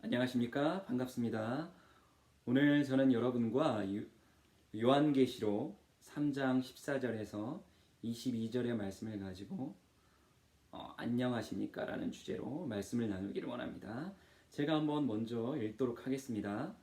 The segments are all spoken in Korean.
안녕하십니까? 반갑습니다. 오늘 저는 여러분과 요한계시록 3장 14절에서 22절의 말씀을 가지고 안녕하십니까? 라는 주제로 말씀을 나누기를 원합니다. 제가 한번 먼저 읽도록 하겠습니다.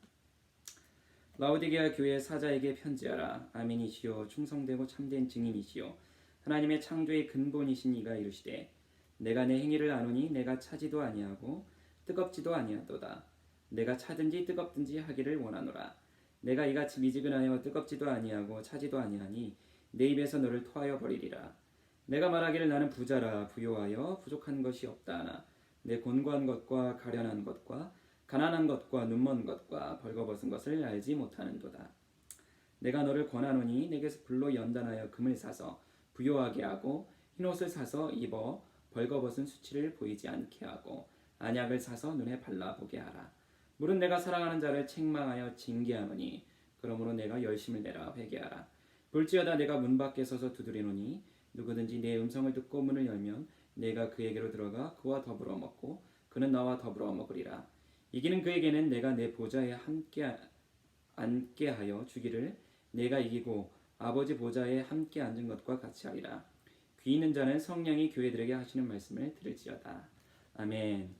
라오디게아 교회 사자에게 편지하라. 아멘이시요 충성되고 참된 증인이시요 하나님의 창조의 근본이신 이가 이르시되 내가 내 행위를 아노니 내가 차지도 아니하고 뜨겁지도 아니하도다. 내가 차든지 뜨겁든지 하기를 원하노라. 내가 이같이 미지근하여 뜨겁지도 아니하고 차지도 아니하니 내 입에서 너를 토하여 버리리라. 내가 말하기를 나는 부자라 부요하여 부족한 것이 없다 하나 내 곤고한 것과 가련한 것과 가난한 것과 눈먼 것과 벌거벗은 것을 알지 못하는도다. 내가 너를 권하노니 내게서 불로 연단하여 금을 사서 부요하게 하고 흰옷을 사서 입어 벌거벗은 수치를 보이지 않게 하고 안약을 사서 눈에 발라보게 하라. 물은 내가 사랑하는 자를 책망하여 징계하노니 그러므로 내가 열심을 내라 회개하라. 볼지어다 내가 문 밖에 서서 두드리노니 누구든지 내 음성을 듣고 문을 열면 내가 그에게로 들어가 그와 더불어 먹고 그는 나와 더불어 먹으리라. 이기는 그에게는 내가 내 보좌에 함께 앉게 하여 주기를 내가 이기고 아버지 보좌에 함께 앉은 것과 같이 하리라. 귀 있는 자는 성령이 교회들에게 하시는 말씀을 들을지어다. 아멘.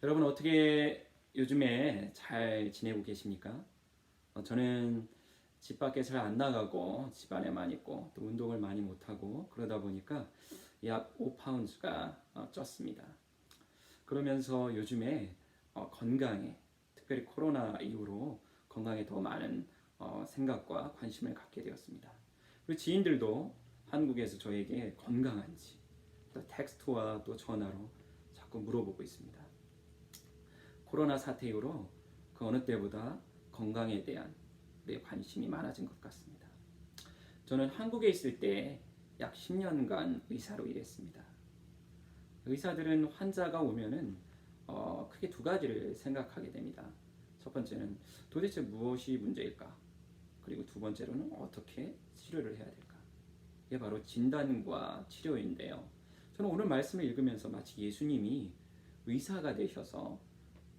여러분 어떻게 요즘에 잘 지내고 계십니까? 저는 집 밖에 잘 안 나가고 집 안에만 있고 또 운동을 많이 못하고 그러다 보니까 약 5파운드가 쪘습니다. 그러면서 요즘에 건강에 특별히 코로나 이후로 건강에 더 많은 생각과 관심을 갖게 되었습니다. 그리고 지인들도 한국에서 저에게 건강한지 또 텍스트와 또 전화로 자꾸 물어보고 있습니다. 코로나 사태 이후로 그 어느 때보다 건강에 대한 우리의 관심이 많아진 것 같습니다. 저는 한국에 있을 때 약 10년간 의사로 일했습니다. 의사들은 환자가 오면은 크게 두 가지를 생각하게 됩니다. 첫 번째는 도대체 무엇이 문제일까? 그리고 두 번째로는 어떻게 치료를 해야 될까? 이게 바로 진단과 치료인데요. 저는 오늘 말씀을 읽으면서 마치 예수님이 의사가 되셔서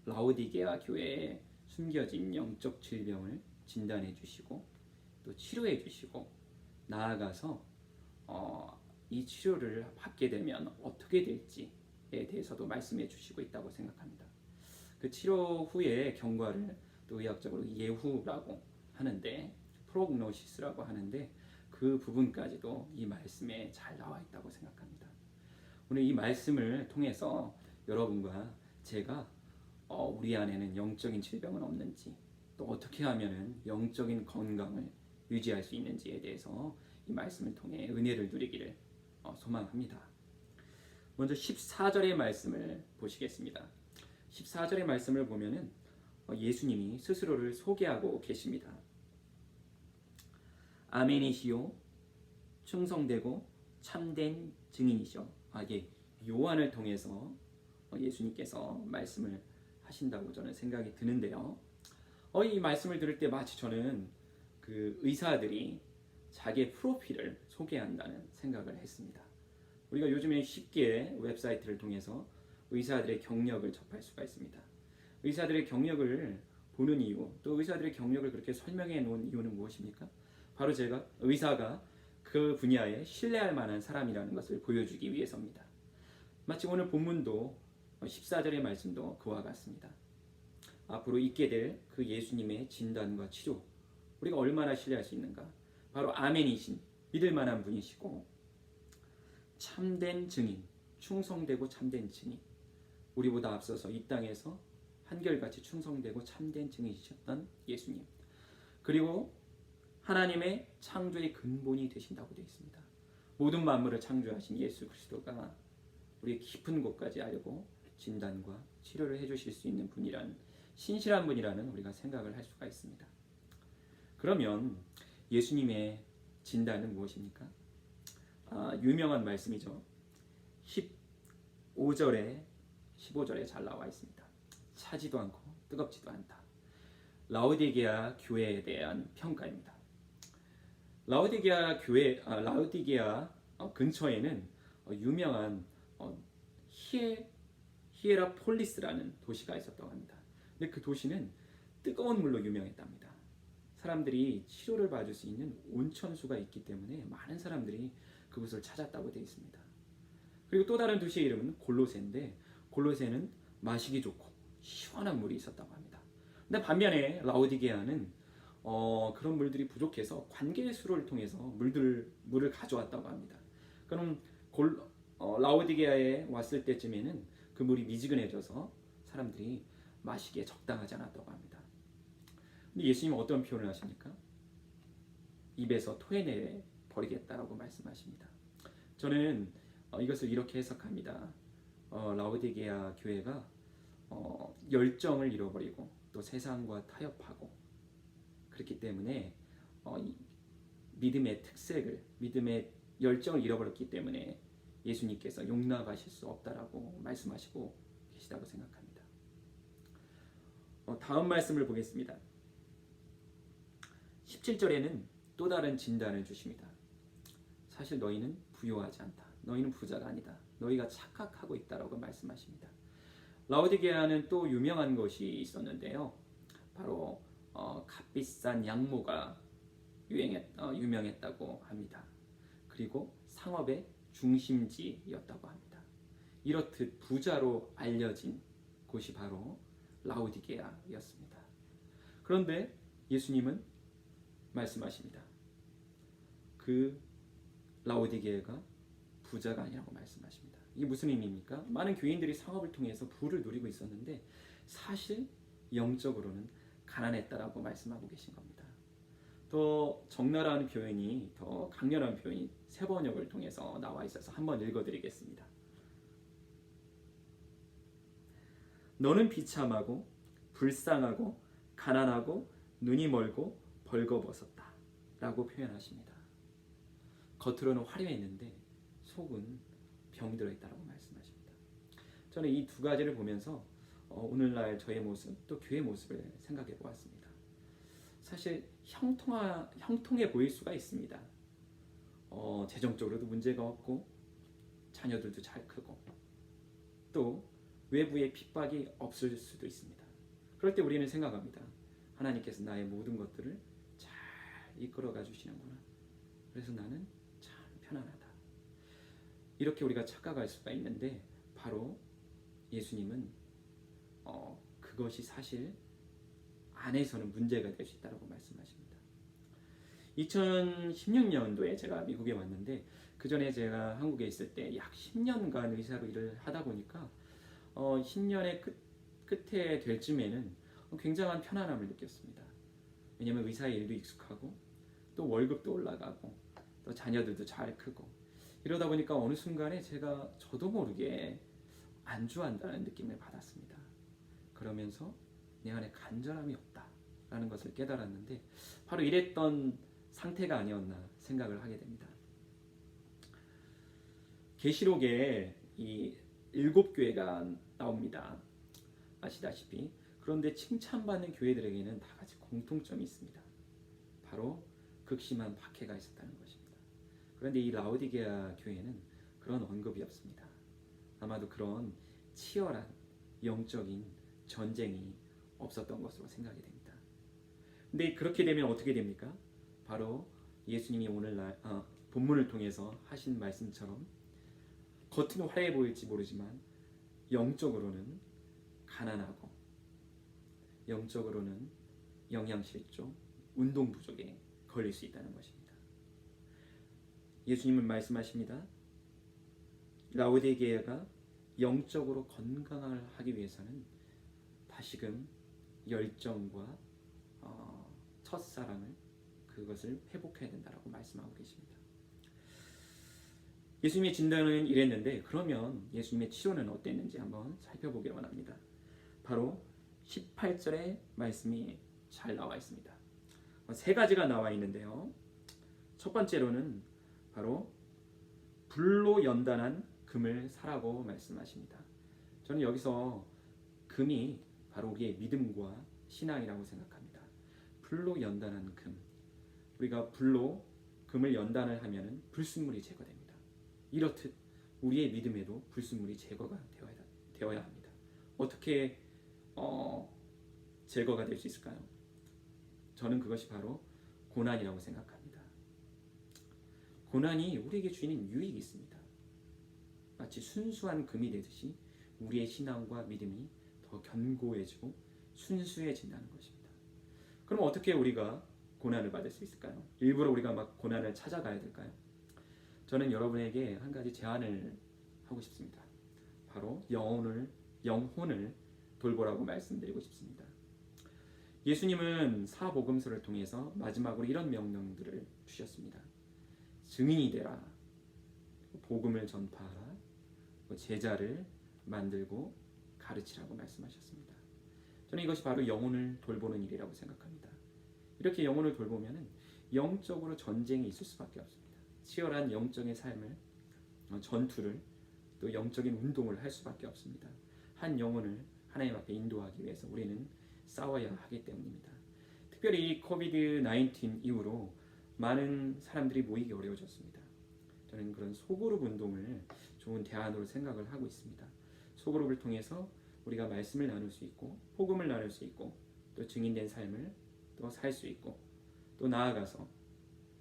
라오디게아 교회에 숨겨진 영적 질병을 진단해 주시고 또 치료해 주시고 나아가서 이 치료를 받게 되면 어떻게 될지에 대해서도 말씀해 주시고 있다고 생각합니다. 그 치료 후의 경과를 또 의학적으로 예후라고 하는데 프로그노시스라고 하는데 그 부분까지도 이 말씀에 잘 나와 있다고 생각합니다. 오늘 이 말씀을 통해서 여러분과 제가 우리 안에는 영적인 질병은 없는지 또 어떻게 하면은 영적인 건강을 유지할 수 있는지에 대해서 이 말씀을 통해 은혜를 누리기를 소망합니다. 먼저 14절의 말씀을 보시겠습니다. 14절의 말씀을 보면은 예수님이 스스로를 소개하고 계십니다. 아멘이시요 충성되고 참된 증인이시오. 이게 요한을 통해서 예수님께서 말씀을 하신다고 저는 생각이 드는데요. 이 말씀을 들을 때 마치 저는 그 의사들이 자기의 프로필을 소개한다는 생각을 했습니다. 우리가 요즘에 쉽게 웹사이트를 통해서 의사들의 경력을 접할 수가 있습니다. 의사들의 경력을 보는 이유, 또 의사들의 경력을 그렇게 설명해 놓은 이유는 무엇입니까? 바로 제가 의사가 그 분야에 신뢰할 만한 사람이라는 것을 보여주기 위해서입니다. 마치 오늘 본문도 14절의 말씀도 그와 같습니다. 앞으로 있게 될 그 예수님의 진단과 치료, 우리가 얼마나 신뢰할 수 있는가? 바로 아멘이신 믿을 만한 분이시고 참된 증인, 충성되고 참된 증인, 우리보다 앞서서 이 땅에서 한결같이 충성되고 참된 증인이셨던 예수님, 그리고 하나님의 창조의 근본이 되신다고 되어 있습니다. 모든 만물을 창조하신 예수 그리스도가 우리의 깊은 곳까지 알고 진단과 치료를 해주실 수 있는 분이란, 신실한 분이라는 우리가 생각을 할 수가 있습니다. 그러면 예수님의 진단은 무엇입니까? 유명한 말씀이죠. 15절에 잘 나와 있습니다. 차지도 않고 뜨겁지도 않다. 라오디게아 교회에 대한 평가입니다. 라오디게아 근처에는 유명한 히에라폴리스라는 도시가 있었다고 합니다. 근데 그 도시는 뜨거운 물로 유명했답니다. 사람들이 치료를 받을 수 있는 온천수가 있기 때문에 많은 사람들이 그곳을 찾았다고 되어 있습니다. 그리고 또 다른 도시의 이름은 골로새인데 골로새는 마시기 좋고 시원한 물이 있었다고 합니다. 근데 반면에 라오디게아는 그런 물들이 부족해서 관계수로를 통해서 물을 가져왔다고 합니다. 그럼 라오디게아에 왔을 때쯤에는 그 물이 미지근해져서 사람들이 마시기에 적당하지 않았다고 합니다. 근데 예수님은 어떤 표현을 하십니까? 입에서 토해내 버리겠다라고 말씀하십니다. 저는 이것을 이렇게 해석합니다. 라오디게아 교회가 열정을 잃어버리고 또 세상과 타협하고 그렇기 때문에 믿음의 특색을, 믿음의 열정을 잃어버렸기 때문에 예수님께서 용납하실 수 없다라고 말씀하시고 계시다고 생각합니다. 다음 말씀을 보겠습니다. 17절에는 또 다른 진단을 주십니다. 사실 너희는 부요하지 않다. 너희는 부자가 아니다. 너희가 착각하고 있다라고 말씀하십니다. 라오디게아는 또 유명한 것이 있었는데요. 바로 값비싼 양모가 유명했다고 합니다. 그리고 상업의 중심지였다고 합니다. 이렇듯 부자로 알려진 곳이 바로 라오디게아였습니다. 그런데 예수님은 말씀하십니다. 그 라오디게아가 부자가 아니라고 말씀하십니다. 이게 무슨 의미입니까? 많은 교인들이 상업을 통해서 부를 누리고 있었는데 사실 영적으로는 가난했다라고 말씀하고 계신 겁니다. 더 적나라한 표현이, 더 강렬한 표현이 세 번역을 통해서 나와 있어서 한번 읽어드리겠습니다. 너는 비참하고 불쌍하고 가난하고 눈이 멀고 벌거벗었다 라고 표현하십니다. 겉으로는 화려했는데 속은 병들어 있다라고 말씀하십니다. 저는 이 두 가지를 보면서 오늘날 저의 모습 또 교회 모습을 생각해 보았습니다. 사실 형통해 보일 수가 있습니다. 재정적으로도 문제가 없고 자녀들도 잘 크고 또 외부의 핍박이 없을 수도 있습니다. 그럴 때 우리는 생각합니다. 하나님께서 나의 모든 것들을 잘 이끌어가 주시는구나. 그래서 나는 참 편안하다. 이렇게 우리가 착각할 수가 있는데 바로 예수님은 그것이 사실 안에서는 문제가 될 수 있다고 말씀하십니다. 2016년도에 제가 미국에 왔는데 그 전에 제가 한국에 있을 때 약 10년간 의사로 일을 하다 보니까 10년의 끝에 될 쯤에는 굉장한 편안함을 느꼈습니다. 왜냐하면 의사의 일도 익숙하고 또 월급도 올라가고 또 자녀들도 잘 크고 이러다 보니까 어느 순간에 저도 모르게 안주한다는 느낌을 받았습니다. 그러면서 내 안에 간절함이 없다라는 것을 깨달았는데 바로 이랬던 상태가 아니었나 생각을 하게 됩니다. 계시록에 이 7교회가 나옵니다. 아시다시피. 그런데 칭찬받는 교회들에게는 다 같이 공통점이 있습니다. 바로 극심한 박해가 있었다는 것입니다. 그런데 이 라오디게아 교회는 그런 언급이 없습니다. 아마도 그런 치열한 영적인 전쟁이 없었던 것으로 생각이 됩니다. 근데 그렇게 되면 어떻게 됩니까? 바로 예수님이 오늘날 본문을 통해서 하신 말씀처럼 겉은 화려해 보일지 모르지만 영적으로는 가난하고 영적으로는 영양실조, 운동 부족에 걸릴 수 있다는 것입니다. 예수님은 말씀하십니다. 라오디게아가 영적으로 건강을 하기 위해서는 다시금 열정과 첫사랑을 그것을 회복해야 된다라고 말씀하고 계십니다. 예수님의 진단은 이랬는데 그러면 예수님의 치료는 어땠는지 한번 살펴보기 원합니다. 바로 18절의 말씀이 잘 나와 있습니다. 세 가지가 나와 있는데요. 첫 번째로는 바로 불로 연단한 금을 사라고 말씀하십니다. 저는 여기서 금이 바로 우리의 믿음과 신앙이라고 생각합니다. 불로 연단한 금. 우리가 불로 금을 연단을 하면 불순물이 제거됩니다. 이렇듯 우리의 믿음에도 불순물이 제거가 되어야 합니다. 어떻게 제거가 될 수 있을까요? 저는 그것이 바로 고난이라고 생각합니다. 고난이 우리에게 주는 유익이 있습니다. 마치 순수한 금이 되듯이 우리의 신앙과 믿음이 더 견고해지고 순수해진다는 것입니다. 그럼 어떻게 우리가 고난을 받을 수 있을까요? 일부러 우리가 막 고난을 찾아가야 될까요? 저는 여러분에게 한 가지 제안을 하고 싶습니다. 바로 영혼을 돌보라고 말씀드리고 싶습니다. 예수님은 사복음서를 통해서 마지막으로 이런 명령들을 주셨습니다. 증인이 되라, 복음을 전파하라, 제자를 만들고 가르치라고 말씀하셨습니다. 저는 이것이 바로 영혼을 돌보는 일이라고 생각합니다. 이렇게 영혼을 돌보면 영적으로 전쟁이 있을 수밖에 없습니다. 치열한 영적인 삶을, 전투를, 또 영적인 운동을 할 수밖에 없습니다. 한 영혼을 하나님 앞에 인도하기 위해서 우리는 싸워야 하기 때문입니다. 특별히 코비드-19 이후로 많은 사람들이 모이기 어려워졌습니다. 저는 그런 소그룹 운동을 좋은 대안으로 생각을 하고 있습니다. 소그룹을 통해서 우리가 말씀을 나눌 수 있고 복음을 나눌 수 있고 또 증인된 삶을 또 살 수 있고 또 나아가서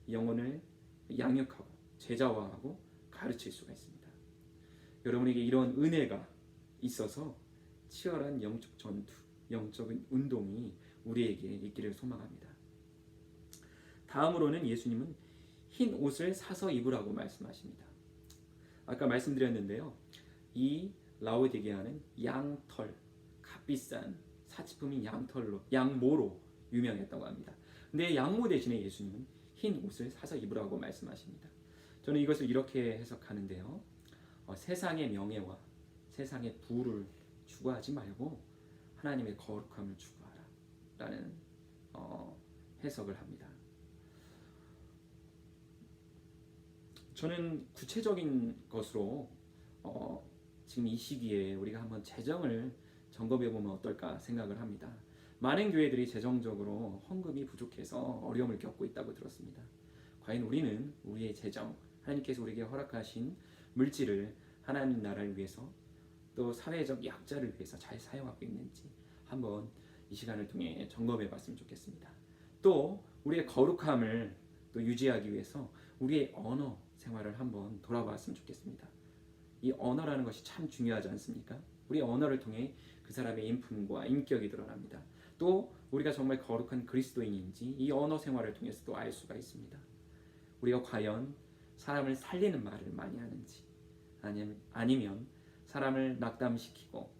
영혼을 양육하고 제자화하고 가르칠 수가 있습니다. 여러분에게 이런 은혜가 있어서 치열한 영적 전투, 영적인 운동이 우리에게 있기를 소망합니다. 다음으로는 예수님은 흰 옷을 사서 입으라고 말씀하십니다. 아까 말씀드렸는데요. 이 라오디게아는 양털, 값비싼 사치품인 양모로 유명했다고 합니다. 근데 양모 대신에 예수님은 흰 옷을 사서 입으라고 말씀하십니다. 저는 이것을 이렇게 해석하는데요. 세상의 명예와 세상의 부를 추구하지 말고 하나님의 거룩함을 추구하라 라는 해석을 합니다. 저는 구체적인 것으로 지금 이 시기에 우리가 한번 재정을 점검해 보면 어떨까 생각을 합니다. 많은 교회들이 재정적으로 헌금이 부족해서 어려움을 겪고 있다고 들었습니다. 과연 우리는 우리의 재정, 하나님께서 우리에게 허락하신 물질을 하나님 나라를 위해서 또 사회적 약자를 위해서 잘 사용하고 있는지 한번 이 시간을 통해 점검해 봤으면 좋겠습니다. 또 우리의 거룩함을 또 유지하기 위해서 우리의 언어 생활을 한번 돌아봤으면 좋겠습니다. 이 언어라는 것이 참 중요하지 않습니까? 우리 언어를 통해 그 사람의 인품과 인격이 드러납니다. 또 우리가 정말 거룩한 그리스도인인지 이 언어 생활을 통해서도 알 수가 있습니다. 우리가 과연 사람을 살리는 말을 많이 하는지 아니면 사람을 낙담시키고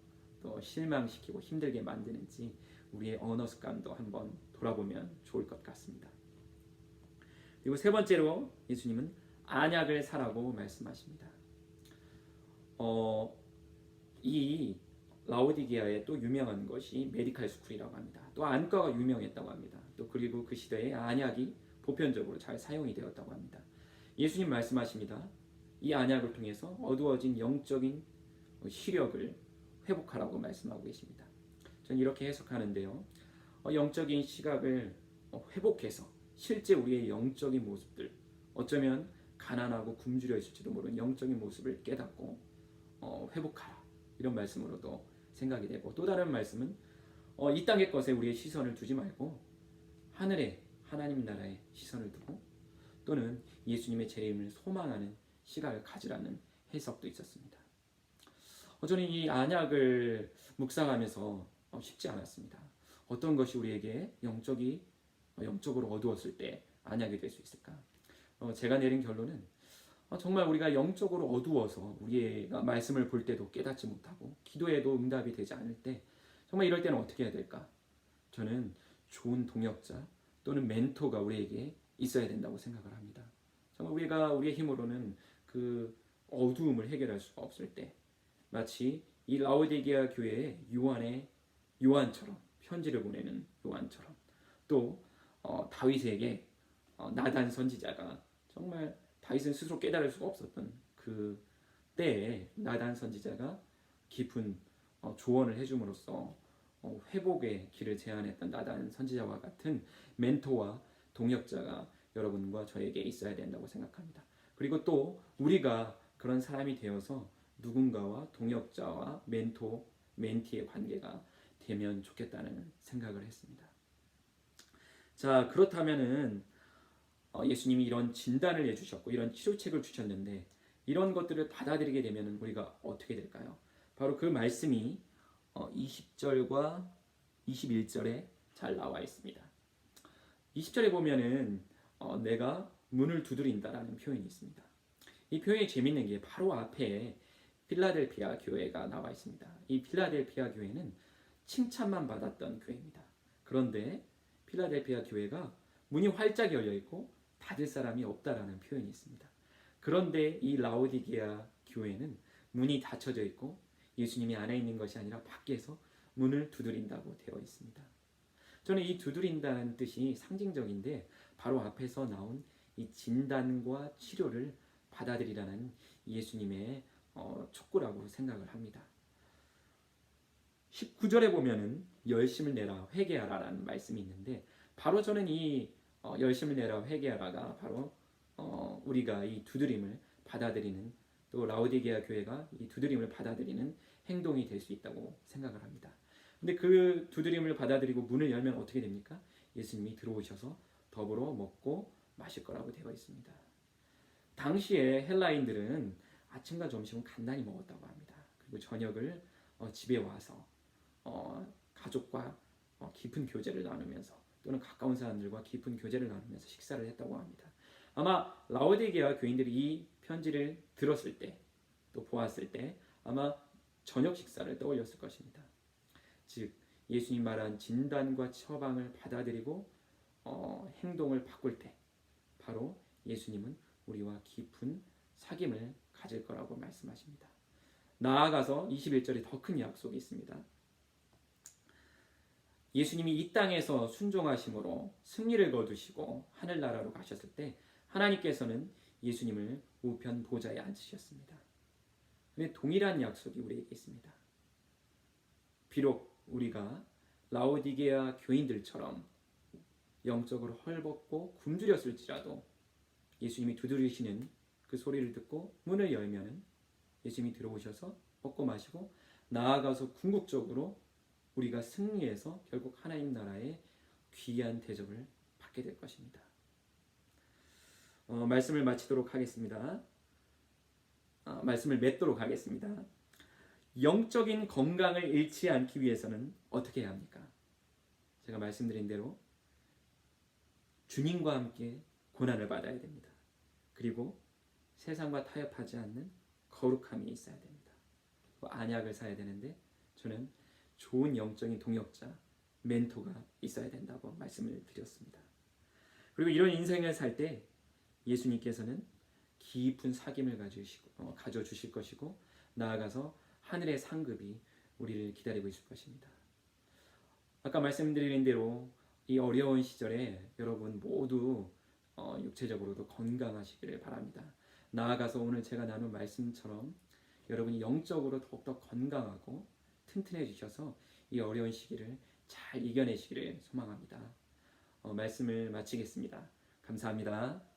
또 실망시키고 힘들게 만드는지 우리의 언어 습관도 한번 돌아보면 좋을 것 같습니다. 그리고 세 번째로 예수님은 안약을 사라고 말씀하십니다. 이 라오디게아의 또 유명한 것이 메디칼 스쿨이라고 합니다. 또 안과가 유명했다고 합니다. 또 그리고 그 시대에 안약이 보편적으로 잘 사용이 되었다고 합니다. 예수님 말씀하십니다. 이 안약을 통해서 어두워진 영적인 시력을 회복하라고 말씀하고 계십니다. 저는 이렇게 해석하는데요. 영적인 시각을 회복해서 실제 우리의 영적인 모습들, 어쩌면 가난하고 굶주려 있을지도 모르는 영적인 모습을 깨닫고 회복하라, 이런 말씀으로도 생각이 되고, 또 다른 말씀은 이 땅의 것에 우리의 시선을 두지 말고 하늘에 하나님 나라에 시선을 두고 또는 예수님의 재림을 소망하는 시각을 가지라는 해석도 있었습니다. 저는 이 안약을 묵상하면서 쉽지 않았습니다. 어떤 것이 우리에게 영적으로 어두웠을 때 안약이 될 수 있을까? 제가 내린 결론은 정말 우리가 영적으로 어두워서 우리가 말씀을 볼 때도 깨닫지 못하고 기도에도 응답이 되지 않을 때 정말 이럴 때는 어떻게 해야 될까? 저는 좋은 동역자 또는 멘토가 우리에게 있어야 된다고 생각을 합니다. 정말 우리가 우리의 힘으로는 그 어두움을 해결할 수가 없을 때 마치 이 라오디게아 교회의 요한처럼, 편지를 보내는 요한처럼, 또 다윗에게 나단 선지자가 정말 다윗은 스스로 깨달을 수가 없었던 그 때에 나단 선지자가 깊은 조언을 해줌으로써 회복의 길을 제안했던 나단 선지자와 같은 멘토와 동역자가 여러분과 저에게 있어야 된다고 생각합니다. 그리고 또 우리가 그런 사람이 되어서 누군가와 동역자와 멘토, 멘티의 관계가 되면 좋겠다는 생각을 했습니다. 자, 그렇다면은 예수님이 이런 진단을 해주셨고 이런 치료책을 주셨는데 이런 것들을 받아들이게 되면 우리가 어떻게 될까요? 바로 그 말씀이 20절과 21절에 잘 나와 있습니다. 20절에 보면은 내가 문을 두드린다라는 표현이 있습니다. 이 표현이 재밌는 게 바로 앞에 필라델피아 교회가 나와 있습니다. 이 필라델피아 교회는 칭찬만 받았던 교회입니다. 그런데 필라델피아 교회가 문이 활짝 열려 있고 닫을 사람이 없다라는 표현이 있습니다. 그런데 이 라오디게아 교회는 문이 닫혀져 있고 예수님이 안에 있는 것이 아니라 밖에서 문을 두드린다고 되어 있습니다. 저는 이 두드린다는 뜻이 상징적인데 바로 앞에서 나온 이 진단과 치료를 받아들이라는 예수님의 촉구라고 생각을 합니다. 19절에 보면은 열심을 내라 회개하라라는 말씀이 있는데 바로 저는 이 열심을 내라 회개하라가 바로 우리가 이 두드림을 받아들이는 또 라오디게아 교회가 이 두드림을 받아들이는 행동이 될 수 있다고 생각을 합니다. 근데 그 두드림을 받아들이고 문을 열면 어떻게 됩니까? 예수님이 들어오셔서 더불어 먹고 마실 거라고 되어 있습니다. 당시에 헬라인들은 아침과 점심은 간단히 먹었다고 합니다. 그리고 저녁을 집에 와서 가족과 깊은 교제를 나누면서 또는 가까운 사람들과 깊은 교제를 나누면서 식사를 했다고 합니다. 아마 라오디게아 교인들이 이 편지를 들었을 때 또 보았을 때 아마 저녁 식사를 떠올렸을 것입니다. 즉 예수님 말한 진단과 처방을 받아들이고 행동을 바꿀 때 바로 예수님은 우리와 깊은 사귐을 가질 거라고 말씀하십니다. 나아가서 21절에 더 큰 약속이 있습니다. 예수님이 이 땅에서 순종하심으로 승리를 거두시고 하늘나라로 가셨을 때 하나님께서는 예수님을 우편 보좌에 앉으셨습니다. 근데 동일한 약속이 우리에게 있습니다. 비록 우리가 라오디게아 교인들처럼 영적으로 헐벗고 굶주렸을지라도 예수님이 두드리시는 그 소리를 듣고 문을 열면 예수님이 들어오셔서 먹고 마시고 나아가서 궁극적으로 우리가 승리해서 결국 하나님 나라의 귀한 대접을 받게 될 것입니다. 말씀을 마치도록 하겠습니다. 말씀을 맺도록 하겠습니다. 영적인 건강을 잃지 않기 위해서는 어떻게 해야 합니까? 제가 말씀드린 대로 주님과 함께 고난을 받아야 됩니다. 그리고 세상과 타협하지 않는 거룩함이 있어야 됩니다. 안약을 사야 되는데 저는 좋은 영적인 동역자, 멘토가 있어야 된다고 말씀을 드렸습니다. 그리고 이런 인생을 살 때 예수님께서는 깊은 사귐을 가져주실 것이고 나아가서 하늘의 상급이 우리를 기다리고 있을 것입니다. 아까 말씀드린 대로 이 어려운 시절에 여러분 모두 육체적으로도 건강하시기를 바랍니다. 나아가서 오늘 제가 나눈 말씀처럼 여러분이 영적으로 더욱더 건강하고 튼튼해지셔서 이 어려운 시기를 잘 이겨내시기를 소망합니다. 말씀을 마치겠습니다. 감사합니다.